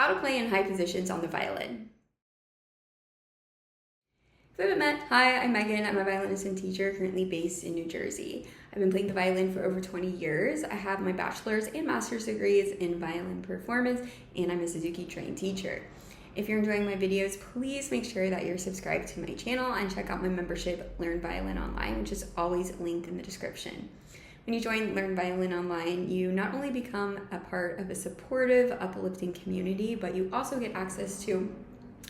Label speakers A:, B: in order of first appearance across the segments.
A: how to play in high positions on the violin. If we haven't met, hi, I'm Megan. I'm a violinist and teacher currently based in New Jersey. I've been playing the violin for over 20 years. I have my bachelor's and master's degrees in violin performance, and I'm a Suzuki trained teacher. If you're enjoying my videos, please make sure that you're subscribed to my channel and check out my membership, Learn Violin Online, which is always linked in the description. When you join Learn Violin Online, you not only become a part of a supportive, uplifting community, but you also get access to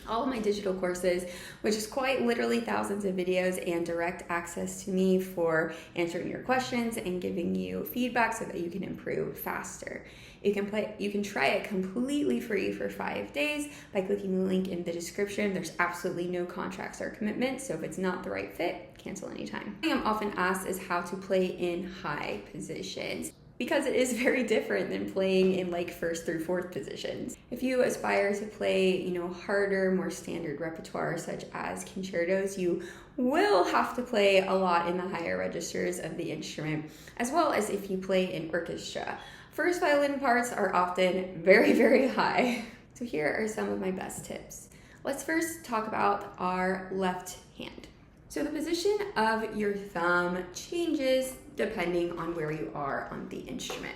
A: all of my digital courses, which is quite literally thousands of videos and direct access to me for answering your questions and giving you feedback so that you can improve faster. You can try it completely free for 5 days by clicking the link in the description. There's absolutely no contracts or commitments, so if it's not the right fit, cancel anytime. The thing I'm often asked is how to play in high positions, because it is very different than playing in like first through fourth positions. If you aspire to play, harder, more standard repertoire such as concertos, you will have to play a lot in the higher registers of the instrument, as well as if you play in orchestra. First violin parts are often very, very high. So here are some of my best tips. Let's first talk about our left hand. So the position of your thumb changes depending on where you are on the instrument.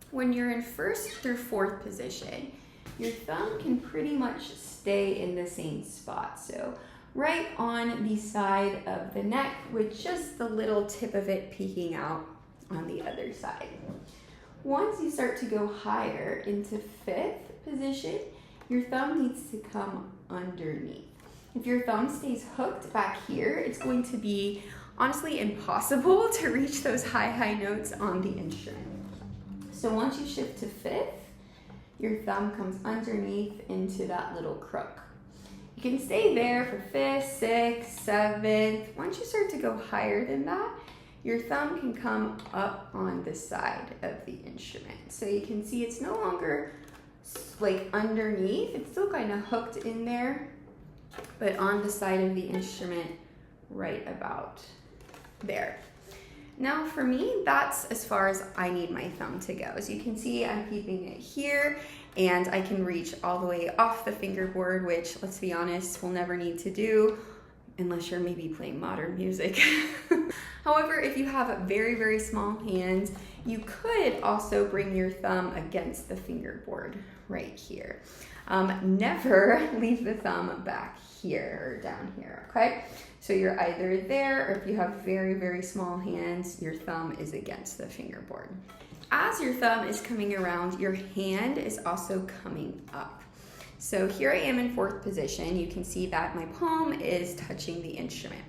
A: When you're in first through fourth position, your thumb can pretty much stay in the same spot. So right on the side of the neck with just the little tip of it peeking out on the other side. Once you start to go higher into fifth position, your thumb needs to come underneath. If your thumb stays hooked back here, it's going to be honestly impossible to reach those high notes on the instrument. So once you shift to fifth, your thumb comes underneath into that little crook. You can stay there for fifth, sixth, seventh. Once you start to go higher than that, your thumb can come up on the side of the instrument. So you can see it's no longer like underneath, it's still kind of hooked in there, but on the side of the instrument right about there. Now for me, that's as far as I need my thumb to go. As you can see, I'm keeping it here and I can reach all the way off the fingerboard, which, let's be honest, we'll never need to do unless you're maybe playing modern music. However, if you have very, very small hands, you could also bring your thumb against the fingerboard right here. Never leave the thumb back here or down here, okay? So you're either there, or if you have very, very small hands, your thumb is against the fingerboard. As your thumb is coming around, your hand is also coming up. So here I am in fourth position. You can see that my palm is touching the instrument.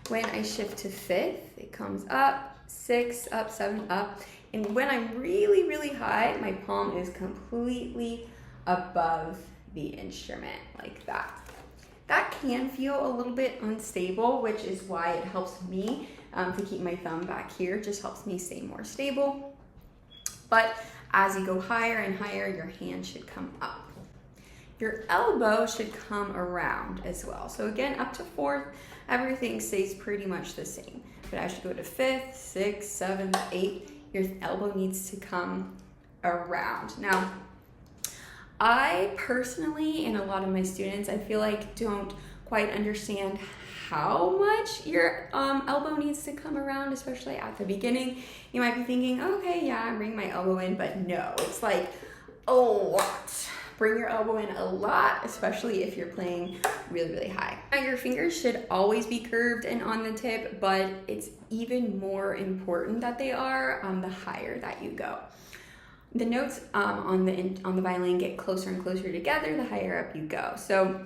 A: When I shift to fifth, it comes up, six, up, seven, up. And when I'm really, really high, my palm is completely above the instrument like that. That can feel a little bit unstable, which is why it helps me to keep my thumb back here. It just helps me stay more stable. But as you go higher and higher, your hand should come up. Your elbow should come around as well. So again, up to fourth, everything stays pretty much the same. But as you go to fifth, sixth, seventh, eighth, your elbow needs to come around. Now, I personally, and a lot of my students, I feel like don't quite understand how much your elbow needs to come around, especially at the beginning. You might be thinking, okay, yeah, I'm bringing my elbow in, but no, it's like a lot. Bring your elbow in a lot, especially if you're playing really, really high. Now, your fingers should always be curved and on the tip, but it's even more important that they are the higher that you go. The notes on the violin get closer and closer together the higher up you go. So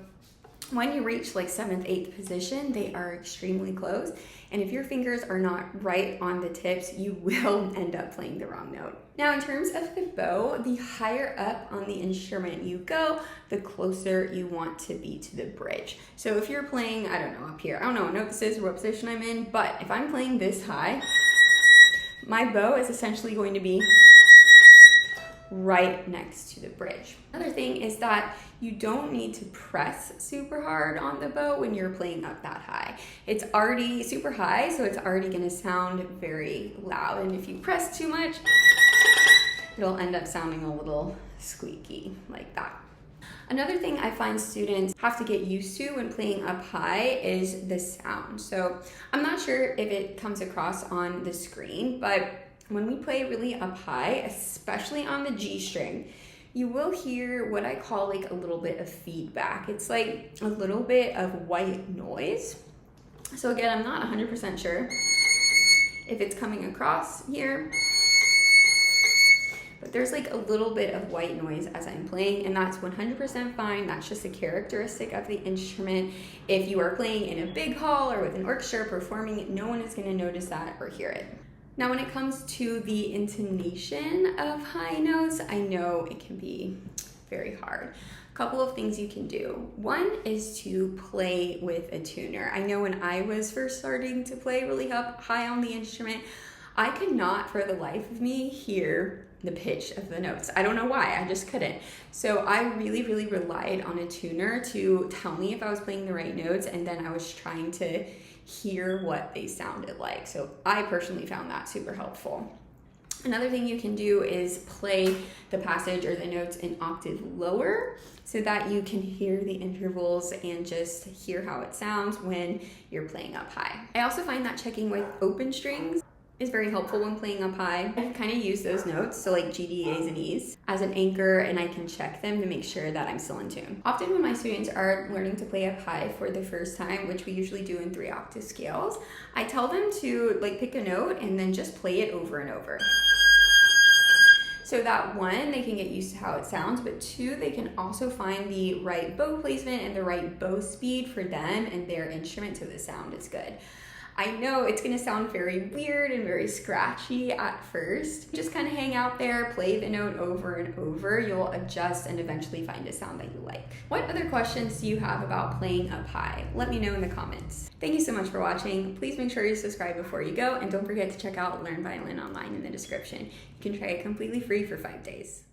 A: when you reach like seventh, eighth position, they are extremely close. And if your fingers are not right on the tips, you will end up playing the wrong note. Now, in terms of the bow, the higher up on the instrument you go, the closer you want to be to the bridge. So if you're playing, I don't know, up here, I don't know what note this is or what position I'm in, but if I'm playing this high, my bow is essentially going to be right next to the bridge. Another thing is that you don't need to press super hard on the bow when you're playing up that high. It's already super high, so it's already gonna sound very loud. And if you press too much, it'll end up sounding a little squeaky like that. Another thing I find students have to get used to when playing up high is the sound. So I'm not sure if it comes across on the screen, but when we play really up high, especially on the G string, you will hear what I call like a little bit of feedback. It's like a little bit of white noise. So again, I'm not 100% sure if it's coming across here, but there's like a little bit of white noise as I'm playing, and that's 100% fine. That's just a characteristic of the instrument. If you are playing in a big hall or with an orchestra performing, no one is going to notice that or hear it. Now, when it comes to the intonation of high notes, I know it can be very hard. A couple of things you can do. One is to play with a tuner. I know when I was first starting to play really up high on the instrument, I could not for the life of me hear the pitch of the notes. I don't know why, I just couldn't. So I really relied on a tuner to tell me if I was playing the right notes, and then I was trying to hear what they sounded like. So I personally found that super helpful. Another thing you can do is play the passage or the notes an octave lower so that you can hear the intervals and just hear how it sounds when you're playing up high. I also find that checking with open strings is very helpful when playing up high. I kind of use those notes, so like G, D, A's, and E's, as an anchor, and I can check them to make sure that I'm still in tune. Often when my students are learning to play up high for the first time, which we usually do in 3 octave scales, I tell them to like pick a note and then just play it over and over. So that 1, they can get used to how it sounds, but 2, they can also find the right bow placement and the right bow speed for them and their instrument so the sound is good. I know it's gonna sound very weird and very scratchy at first. Just kind of hang out there, play the note over and over. You'll adjust and eventually find a sound that you like. What other questions do you have about playing up high? Let me know in the comments. Thank you so much for watching. Please make sure you subscribe before you go, and don't forget to check out Learn Violin Online in the description. You can try it completely free for 5 days.